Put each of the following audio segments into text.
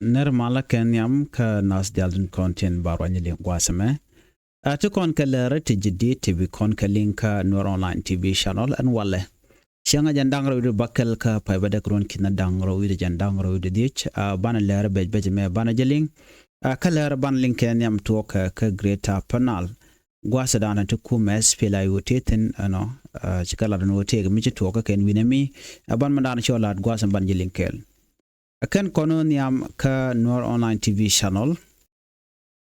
Nermala Kenyam ka nas dialden content barwanya lingwasame. To kon kalere to jidi TV kon kalinka Nuer online TV channel and wale. Shanga jandangro widu bakel ka paibada kron kina dangro widu jandangro widu dich. Bana lere bejme bana jeling. Kalere ban link Kenyam tuoka ka greater panel. Gwasa dana to kuumɛ spela yotetin ano. Chikala no tege michi tuoka ken winemi. Ban mandana chola gwasa ban jeling kel. Akan kono niam ka Nuer online TV channel.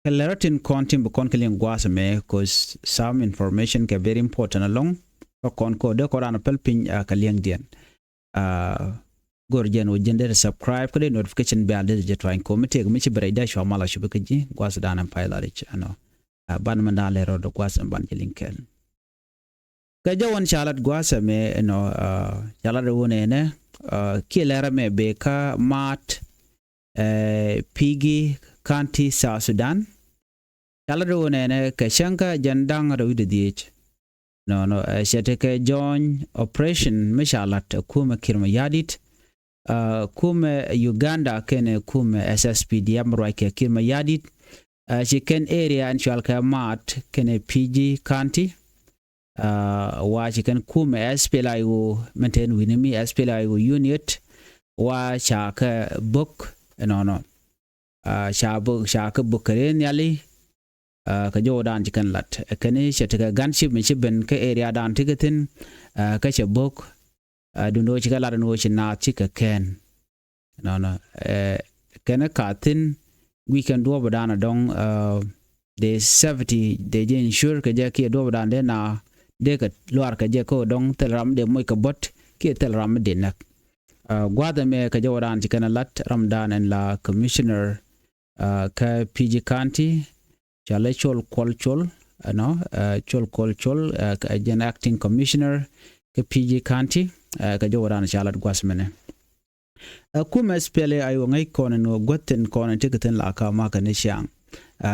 Kaleratin content bukon keling guasa me cause some information ke very important along. Kon ko de korana pelpin kaliang dian. Gorjen o gender subscribe kade notification bell de je trying committee michi berida shwa mala shubukaji guasa dana pailarich ano. Ban mandale ro do guasa ban jeling kel. Kajawan chalat guasa me no chalat wone ne kilera me beka mat pigi kanti South Sudan chalado wonene ke shanka jandang rawide diech no sheteke join operation mishalat kuumɛ kirma yadit kuumɛ Uganda kene kuumɛ SSPD amroi ke kirma yadit chicken area and chalka mat kene pigi kanti wa chicken kuumɛ SPLIO maintain winimi SPLIO unit wa chaka book no shaka bukaren yali ka jodan chicken lat kani shetaka gunship michiben ka area dan tiketin ka chabok dundo chika lat no china chika ken no kana katin we can do badana dong de 70 de ensure ka je ki do badan de na de ka luar ka je ko dong telram de moy ka bot ki telram de nak gwada me ka jodan chicken lat ramdan and la commissioner ka PG County chale chol kolchol no chol kolchol ka jen acting commissioner ka PG County ka jodan chalat gwasmene kuumɛ spele ayo ngai kono no goten kono tiketen la ka ma ka ne shang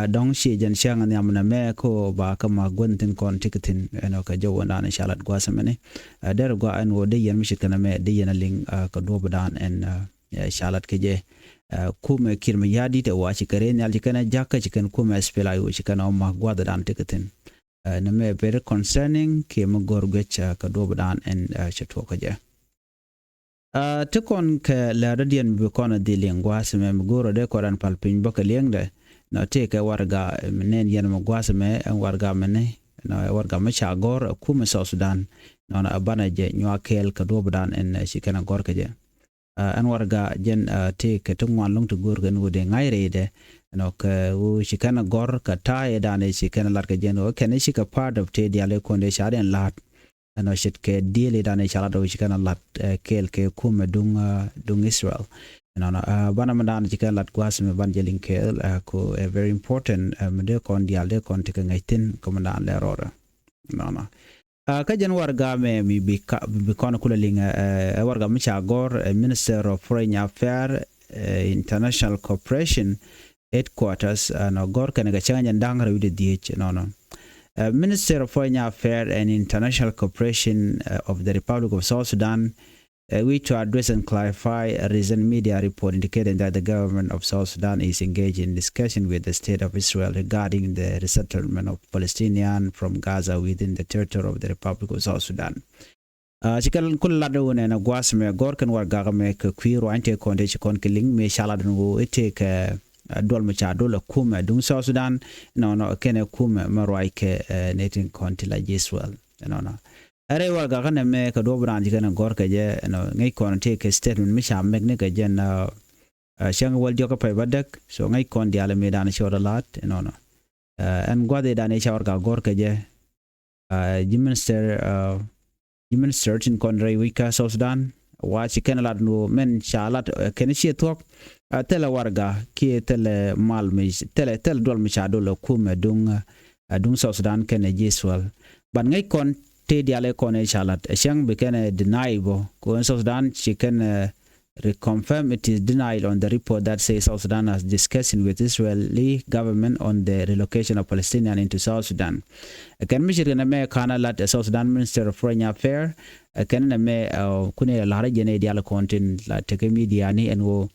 dong shi jen shang ne amna me ko ba ka ma gonten kono tiketin no ka jodan chalat gwasmene der go an wo de yen mi shikana me de yen ling ka do badan en chalat ke je kuumɛ kirma yadi te wa chikare nyal chikana jakka chikan kuumɛ spela yo chikana ma gwada dan tiketin na me very concerning ke mo gorgech ka do badan en chato ka je te kon ke la radian be kon de lingwa me goro de koran palpin baka lengde na te ke warga nen yen mo gwasa me warga mene na warga me cha gor kuumɛ South Sudan na abana je nywa kel ka do badan en chikana gor ka je an warga jen te ke tungwan long to gorgan wode ngaire de no ka wo shikana gor ka tae dane shikana lat ka jen o ken shika part of te diale konde shaden lat no shit ke diale dane shala do shikana lat kel ke kuumɛ dung Israel no bana mandan shikana lat gwas me ban jeling kel ko very important mede kon diale kon te ngaitin komandan le rora no ka jen warga me mi bi kono kula linga warga mi chagor Minister of Foreign Affairs International Cooperation headquarters no gor kana ga changa ndangara wide diech no Minister of Foreign Affairs and International Cooperation of the Republic of South Sudan which to address and clarify a recent media report indicating that the government of South Sudan is engaged in discussion with the state of Israel regarding the resettlement of Palestinians from Gaza within the territory of the Republic of South Sudan. Chikal kulladun and a guasme gorkan war gagame kwiro ante konde chikon killing me shaladun go take dol macha dol kuumɛ dung South Sudan no kene kuumɛ marwaike netin konti la Israel no are warga kana me ka do brand kana gor ka je no ngai kon take statement mi sha meg ne ka je na shang wal joka pay badak so ngai kon diala me dan shora lat no and gwade dan e warga gor ka je minister in kon ray wika South Sudan wa chicken lat no men shalat ken shi tok tele warga ki tele mal mi tele dol mi sha dol kuumɛ dung South Sudan ken Israel ban ngai kon te diale kone chalat shang bekene deniable ko South Sudan she can reconfirm it is denied on the report that says South Sudan is discussing with Israeli government on the relocation of Palestinians into South Sudan. Can me shirna me kana lat South Sudan Minister of Foreign Affairs can me kune lara jene dial content la take media ni and wo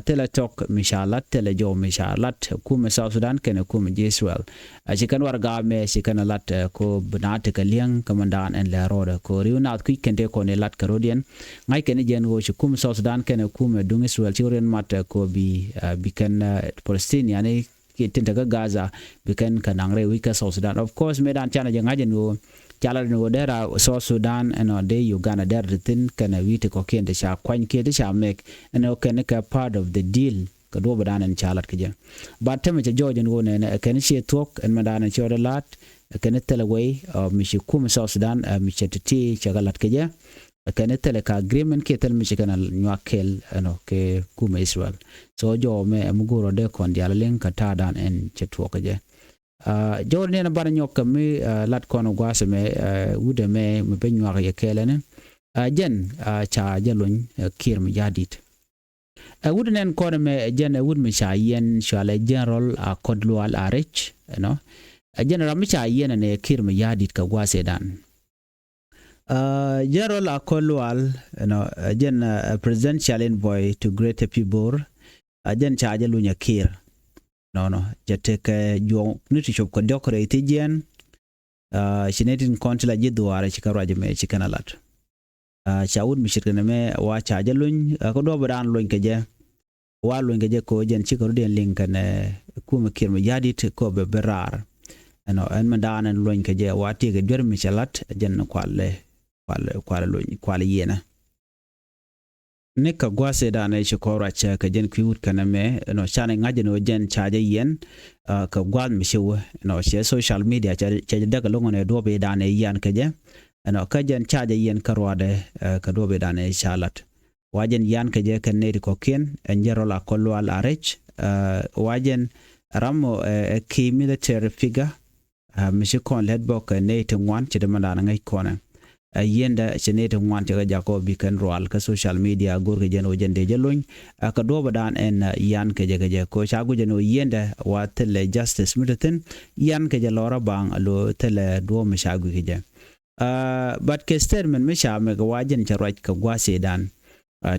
tela tok mishalat tela jo mishalat kuumɛ South Sudan kene kuumɛ Israel chikan warga me chikan lat ko banate ka liang kamandan en la roda ko riunat ku kente ko ne lat karodian ngai kene jen go kuumɛ South Sudan kene kuumɛ dung Israel chiren mat ko bi bikan Palestine yani tinta ga Gaza bikan kanangre wika South Sudan of course medan chana jangaje no chala no dera South Sudan and de Uganda der tin kana wite ko kende sha kwan kende sha mek and okay ka part of the deal ka do badan en chalat kje but teme je George no ne kan she talk and madan en chora lat kan telaway mi shi kuumɛ South Sudan mi chetiti chagalat kje kan teleka agreement ke tel mi kana nyakel no ke kuumɛ Israel so jo me muguro de kon dial len ka tadan en chetwo kje jor ne na bar nyok mi lat kono gwase me wude me be nywa ye kelene jen cha jalun kir mi jadit wude nen kono me jen wud mi cha yen shale general kodlu al arich no general mi cha yen ne kir mi jadit ka gwase dan general kodlu al no jen presidential envoy to Greater Pibor jen cha jalun ya kir no jate ke jo niti shop ko decorate jen shinetin kontila jidwara chikaraje me chikanalat chaud mi shirkana me wa chajalun ko do badan lon keje wa lon keje ko jen chikaruden linkane kuumɛ kir mi jadit ko be berar no en mandan en lon keje wa tige der mi chalat jen kwale yena nika gwase da na shi kora cha ka jen kwiwut kana me no chane ngaje no jen chaje yen ka gwal mi shewe no she social media cha daga longone do be da ne yan ka je no ka jen chaje yen karwade ka do be da ne shalat wajen yan ka je kan ne ko ken enjero la kollo al arech wajen ramo key military figure mi shi kon led bok ne te ngwan che de mandana ngai kona yenda chenete ngwan te jako bikan roal ka social media gorge jeno jende jelon ka do badan en yan ke je ko chagu jeno yenda wa tele justice mutaten yan ke je lora bang lo tele do me chagu ke je but ke statement me sha me ga wajen charaj ka gwase dan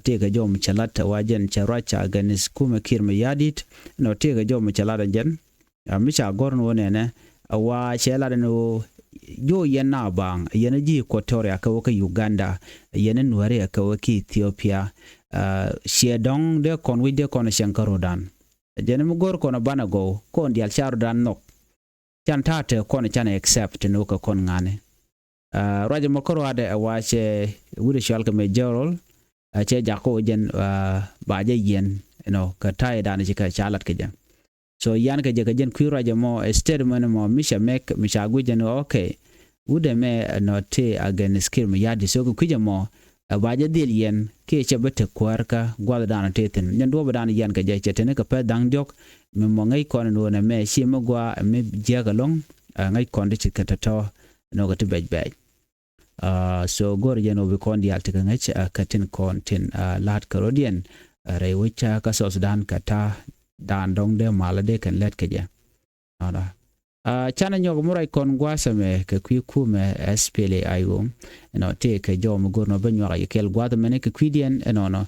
te ga jom chalat wajen charaj aganis kuumɛ kir mi jadit no te ga jom chalat jen mi sha gorno ne wa chela no jo yana bang yana ji Equatoria ka waka Uganda yana Nuer ka waka Ethiopia shedong de kon wi de kon shankarodan jene mugor kon bana go kon dial charodan nok chan tate kon chan accept no ka kon ngane raja makoro ade wache wude shalka me jorol che jako jen ba je yen no ka tai dan ka chalat ke jen so yan ka je ka jen kwira je mo statement mo misha mek misha gujen okay wude me no te against kir mi yadi so ku je mo ba je dil yen ke che bete kwarka gwal dan teten nyen do dan yan ka je chetene ka pe dang jok me mo ngai kon no na me shi mo gwa me je ga long ngai kon de ka to no ga te bej so gor je no be kon di altika ngai ka tin kon tin lat karodian re wicha ka so Sudan ka ta dan dong de malade kan let ke je ala chana nyogo murai kon gwasame ke kuumɛ SPLA ayo no te ke jom gorno banyo ay kel gwada mene ke kwidien no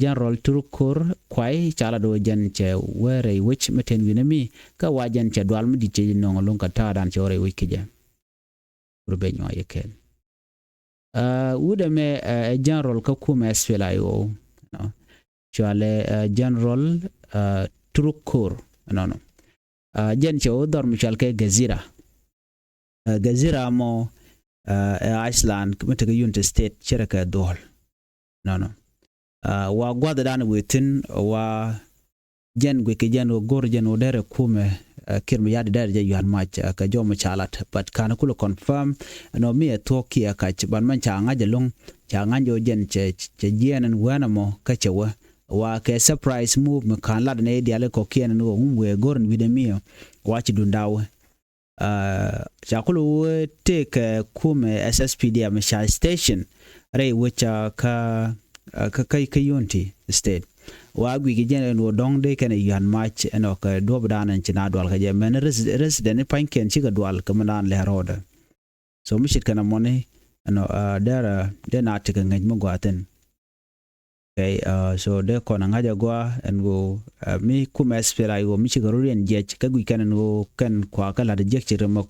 general Turkur kwai chala do jen che were which meten winami ka wajen che dwal mudi che no lon ka ta dan che ore wikije rubenyo ay kel ude me general ka kuumɛ SPLA ayo no chale general Turkur no jen che odor michal ke Gazira mo Iceland kumete ke United State cheraka dol no wa gwada dan wetin wa jen gwe ke jen gor jen odere kuumɛ kir mi yadi der je yan match ka jom chalat but kana kulo confirm no mi toki ka ban man cha ngaje long cha nganjo jen che jenen wana mo ka chewa wa ke surprise move me kan lad ne diale ko kien no umwe gorn widemio wachi dundaw chakulu take kuumɛ SSPD am sha station re whicha ka yunti state wa gwi gen no dong de kan yan match eno ka do bdanan china dwal ka je men resident panken chiga dwal ka manan le roda so mishit kana money no dera de na tika ngaj mo gwaten okay so de kon ngaja gwa en go mi kuumɛ spela yo mi chigarurian jech ka gwi kan no kan kwa kala de jech rem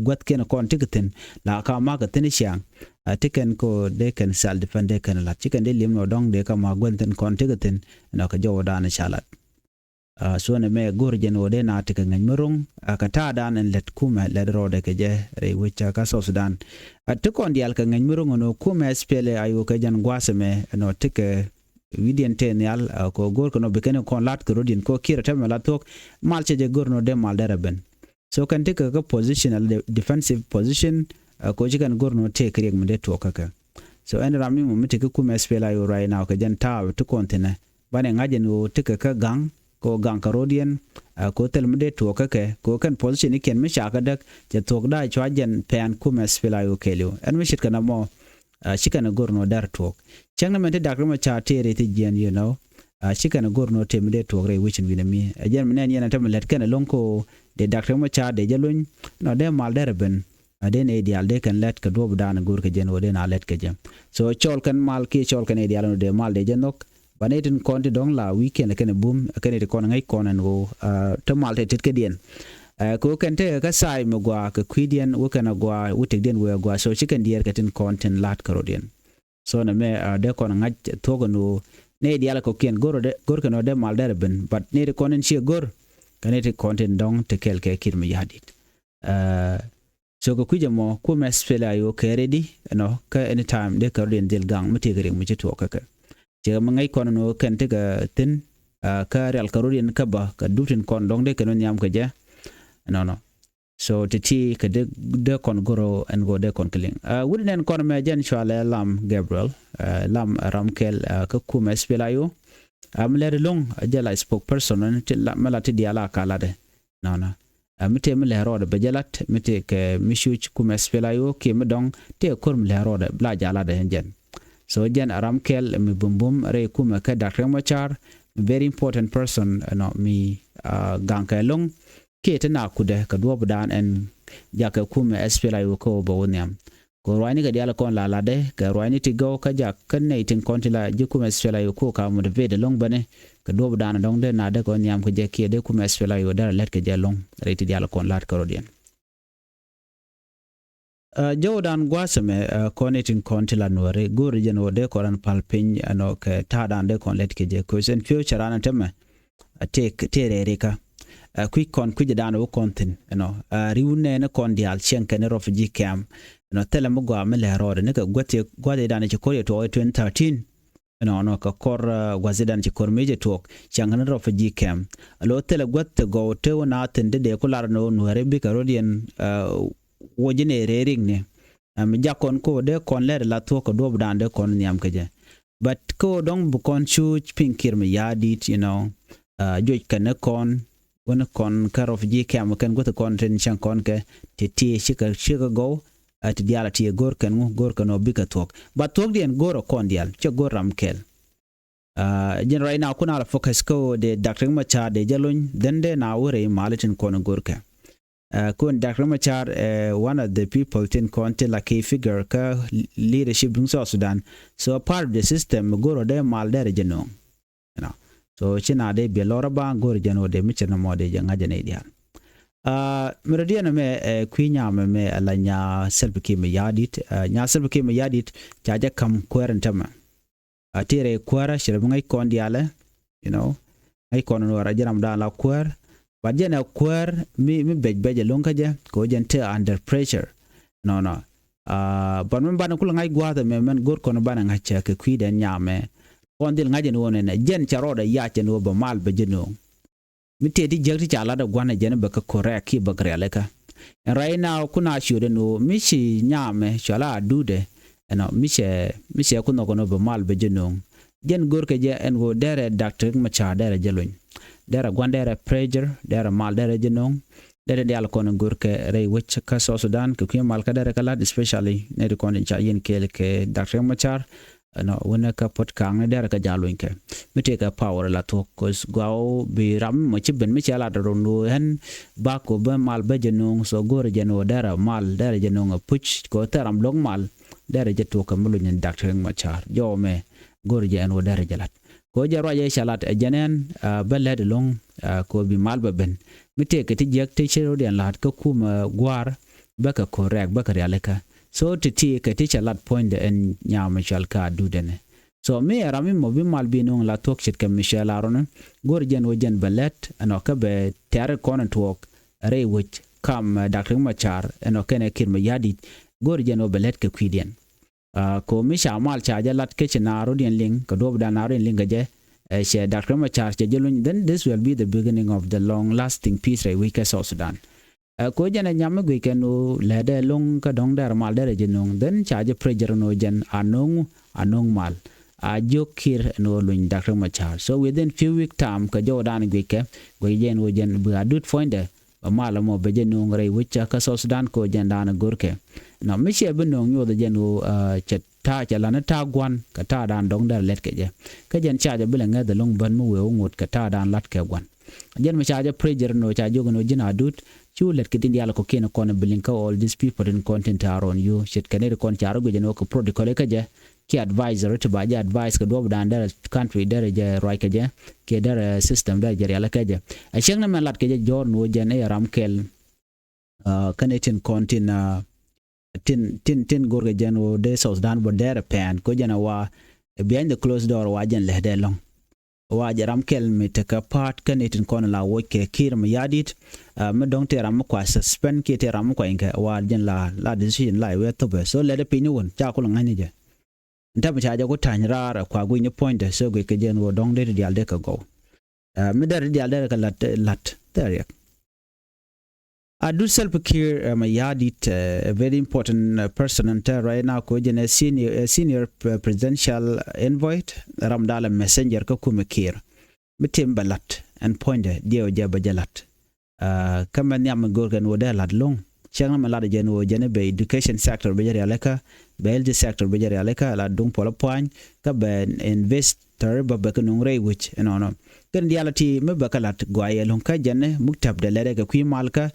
gwat ken kon tiketen la ka ma ka tin shang tiken ko de kan sal defend de kan la chicken de lim no dong de ka ma gwenten kon tiketen no ka jowo dan shalat so ne me gorjen ode na tika ngany murung ka ta dan en let kuumɛ let rode ke je re wicha ka so Sudan to kon dial ka ngany murung no kuumɛ spele ayo ka jan gwaseme no tike widien ten yal ko gor ko no bekene kon lat ko rodin ko kira tem la tok malche je gor no de mal deraben so kan tika ka positional defensive position ko jikan gor no te krieg mede to kaka so en rami mo mitike kuumɛ spele ayo right now ka jan ta to kontine bane ngaje no tika ka gang ko gang karodian ko tel mede to kake ko kan position ken me shaka dak je tok da chwajen pen kuumɛ spela yo kelio en me shit kana mo shikana gorno dar tok changna mente dakro ma cha tere ti gen you know shikana gorno te mede tok re wichin winami ajen menen yana tam let kana lonko de dakro ma cha de jalun no de mal derben aden ideal de kan let ka dob dan gor ka jen wode na let ka jem so chol kan mal ki chol kan ideal no de mal de jenok banetin konti dong la weekend kan boom kan te kon ngai konan go to mal te tit kedien ko kan te ka sai mo gwa ka kwidien wo kana gwa wutik den wo gwa so chicken dier katin content lat karodien so na me de kon ngai to no ne diala ko ken gor kan de mal derben but ne de konen chi gor kan te content dong te kelke kirmi yadit so ko kujamo kuumɛ spela yo keredi no ka anytime de karodien del gang mutigere mu ci to kaka je mangai kono no kan te ga tin ka real karodien ka ba ka dutin kon dong de kan nyam ka je no so titi ka de kon goro en go de kon kling wudinen kon me jen chwale lam Gabriel lam ramkel ka kuumɛ spela yo am le long jela spokesperson ne la malati diala kala de no mite me le rode bejalat mite ke mishuch kuumɛ spela yo ke medong te korm le rode bla jala de jen so jen ramkel mi bumbum re kuumɛ ka Dr. Machar very important person no mi ganka long ke tana kude ka duob dan en jaka kuumɛ spela yo ko bo wonyam ko roani ga diala kon la de ka roani ti go ka jak kan ne tin kontila je kuumɛ spela yo ko ka mo de long bane ka duob dan dong de na de ko nyam ko je ke de kuumɛ spela yo dar let ke je long re ti diala kon lat karodien Jordan gwasame connecting kontila Nuer gor jeno de koran palpin ano ke tadan de kon let ke je ko sen future ana teme take terereka quick kon kujedan o kontin riune ne kon dial chenke ne refugee camp telemo gwa mele rode ne ka gwate dan ke ko to 2013 no ka kor gwazidan ci kor meje tok changan refugee camp lo tele gwatte go te na tende de ko lar no Nuer bi karodien wojine rering ne am jakon ko de kon le la to ko dob dan de kon nyam keje but ko dong bu kon chu pinkir me yadit joj kan kon won kon karof ji kam kan go to kon ten chan kon ke ti shika go at diala ti gor kan obika tok but tok dien goro kon dial che goram kel gen right now kuna focus ko de Dr. Machar de jalun dende na wore malitin kon gorka kun Dr. Machar one of the people tin konte la key figure ka leadership in South Sudan so part of the system goro de mal der jeno so china de belora ba goro jeno de michana mode janga jene dia meridian me kwinya me alanya selbiki me yadit nya selbiki me yadit jaja kam kwerentama atire kwara shirbungai kondiale ai kono wara jaram da la kwer Bajena kwer mi bejbeje lonkaje ko jente under pressure no but men bana kula ngai gwada men gor kono bana ngacha ke kwiden nyame ondil ngaje no ne jen charoda yache no ba mal bejeno mi tedi jagti chala da gwana jene ba ka korek ki ba greleka right now kuna shure no mishi nyame chala dude mishi kuno kono ba mal bejeno jen gor ke je en go dere Dr. Machar dere jelun dera gwandere pressure dera mal dere jenong dere dial kon gurke rei wich ka so Sudan ke mal ka dere kala especially ne de kon cha yen ke Dr. Machar wona ka pot kang dere ka jalun ke mite ka power la to cause go bi ram mo ci ben mi chala do no hen ba ko ba mal ba jenong so gor jeno dera mal dere jenong puch ko taram long mal dere jeto ka mulu nyen Dr. Machar yo me gor jen wo dara jalat ko jarwa je shalat janen beled long ko bi malba ben mite ke ti jek te chero den lat ko kuma gwar baka correct baka realeka so ti ke ti shalat point en nyama shalka dudene so me rami mo bi mal bi non la tok chit ke michel aron gor jen wo jen belet ano ka be ter kono tok re wich kam Dr. Machar eno kene kirma yadit gor jen wo belet ke kwidien ko misha mal cha jalat ke chinaro dien ling ko dob dan aro ling gaje she Dr. Machar che jelun then this will be the beginning of the long lasting peace right we ka South Sudan ko jana nyam gwe kenu lede long ka dong dar mal dere jenung then cha je pressure no jen anong mal a jokir no lun Dr. Machar so within few week time ka jodan gwe ke gwe jen wo jen bu adut foinde mala mo be jenung re wicha ka South Sudan ko jen dan gorke no mishe benong yo de jenu ta cha lana ta gwan ka ta dan dong dar let ke je ka jen cha je bilenga de long ban mu we ngot ka ta dan lat ke gwan jen ma cha je pressure no cha jogo no jina adut chu let ke din yalla ko kena ko na bilinka all these people in content are on you shit kanere kon cha rogo jeno ko protocol ka je ki advisor to ba je advice ka do dan dar country dar je right ke je ke dar system dar je yalla ka je a shengna man lat ke je jor no jen e ramkel kanetin content tin gorge jen wo de South Sudan bo der pen ko jena wa behind the closed door wa jen le de long wa jaram kel mi te ka part kanetin kon la wo ke kir ma yadit me dong te ram kwa suspend ke te ram kwa inka wa jen la decision la we to be so le de pinu won cha ko ngani je nta cha ja ko tan rar kwa gu ni point so go ke jen wo dong de dial de ka go me der dial de ka lat there I do self-care Mayadit, a very important person and right now ko jene senior presidential envoy ramdala messenger ko kumekir mitim balat and pointer dio jaba jalat kama nyam gorgan wodalat long changa malada jeno jene be education sector be jari aleka be health sector be jari aleka la dung pola point ka be investor ba be kunung rei which no kan reality me bakalat goye lon ka jenne muktab de lere ka kwi malka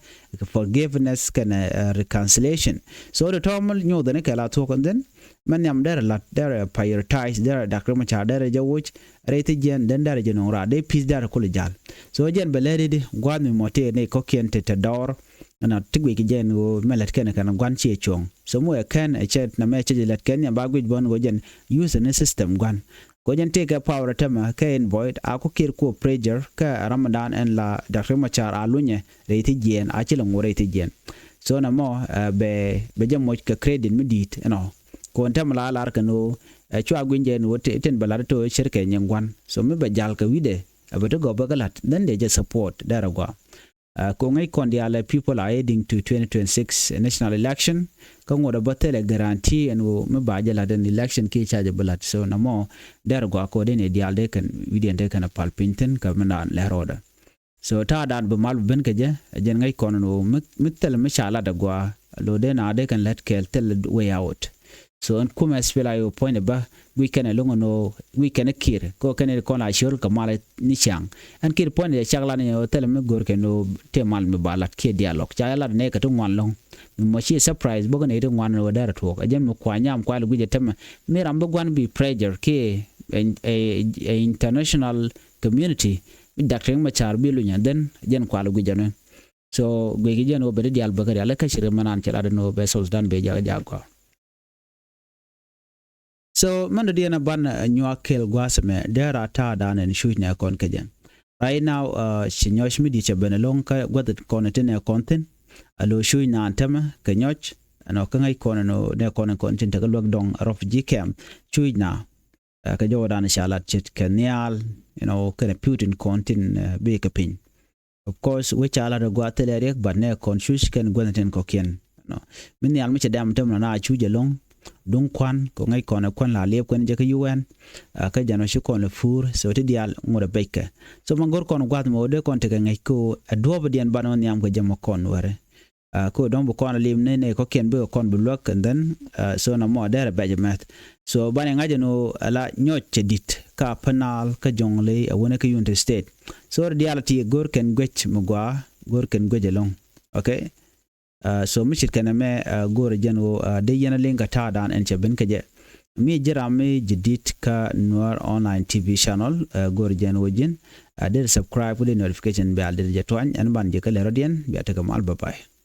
forgiveness kan reconciliation so the tomal nyo de kala to kon den man yam der lat der prioritize der Dr. Machar der jawuch rete jen den der jeno ra de peace der ko jal so jen be lere de gwan mi mote ne ko kente te dor na tigwe ki jen wo melet ken kan gwan chi chong so mo ken a chet na me che let ken ya ba gwi bon go jen use the system gwan ko jen take a power tema ken void a ko kir ko pressure ka Ramadan en la Dr. Machar alunye rete jen a chilo ngore rete jen so na mo be jam mo ka credit midit no ko tem la lar kanu chwa gwinjen wo ten balar to shirke nyangwan so me be jal ka wide abato go bagalat then they just support daragwa ko ngai kondiala people are heading to 2026 national election ko ngoda batele guarantee and me bajala den election ki charge balat so namo daragwa ko den dialde kan widen de kan palpinten ka mena leroda so ta dan be mal ben keje jen ngai kono mitel mishala dagwa lo de na de kan let kel tel way out so on kuma spela yo point ba we can along no we can kir ko kan ko la shur ka mala ni chang an kir point ya chagla ne hotel me gor ke no te mal me balat ke dialog cha la ne ka to ngwan long mo chi surprise bo ne to ngwan no dara to ka jem no kwa nyam kwa lu je tem me ram bo gwan bi pressure ke a international community Dr. Machar bi lu nya den jen kwa lu je no so gwe gi jen o be dial bakari ala ka shire manan cha la no be South Sudan be ja ko so mando diana ban nywa kel gwasme dera ta dan en shujna kon kajen right now shinyosh midi che benelong ka gwadat konetene konten alo shujna antama kanyoch ano kangai kono ne kono konten ta lok dong refugee camp shujna ka jodan shalat chet kanial kana putin konten be kapin of course which ala da gwatele rek ban ne conscious kan gwaten kokien no min yal mi che dam tam na chuje long dung kwan ko ngai kono kwan la lep kwan je ka UN ka jano shi kono fur so ti dial ngora beke so mangor kono gwat mo de kon te ngai ko adobe dian banon yam ko jamo kon ware ko don bo kono lim ne ko ken be kon bu lok and then so na mo dere bejemet so bane ngaje no ala nyoche dit ka penal ka jongle wona ka United State so reality gor ken gwech mo gwa gor ken gwejelong okay so mishit kana me gore jeno de yana linga ta dan en cheben kaje mi jirami jidit ka Nuer online TV channel gorjen wajin. Subscribe with the notification bell. Del jatuan an ban jekale radian. Biar tegamal bye bye.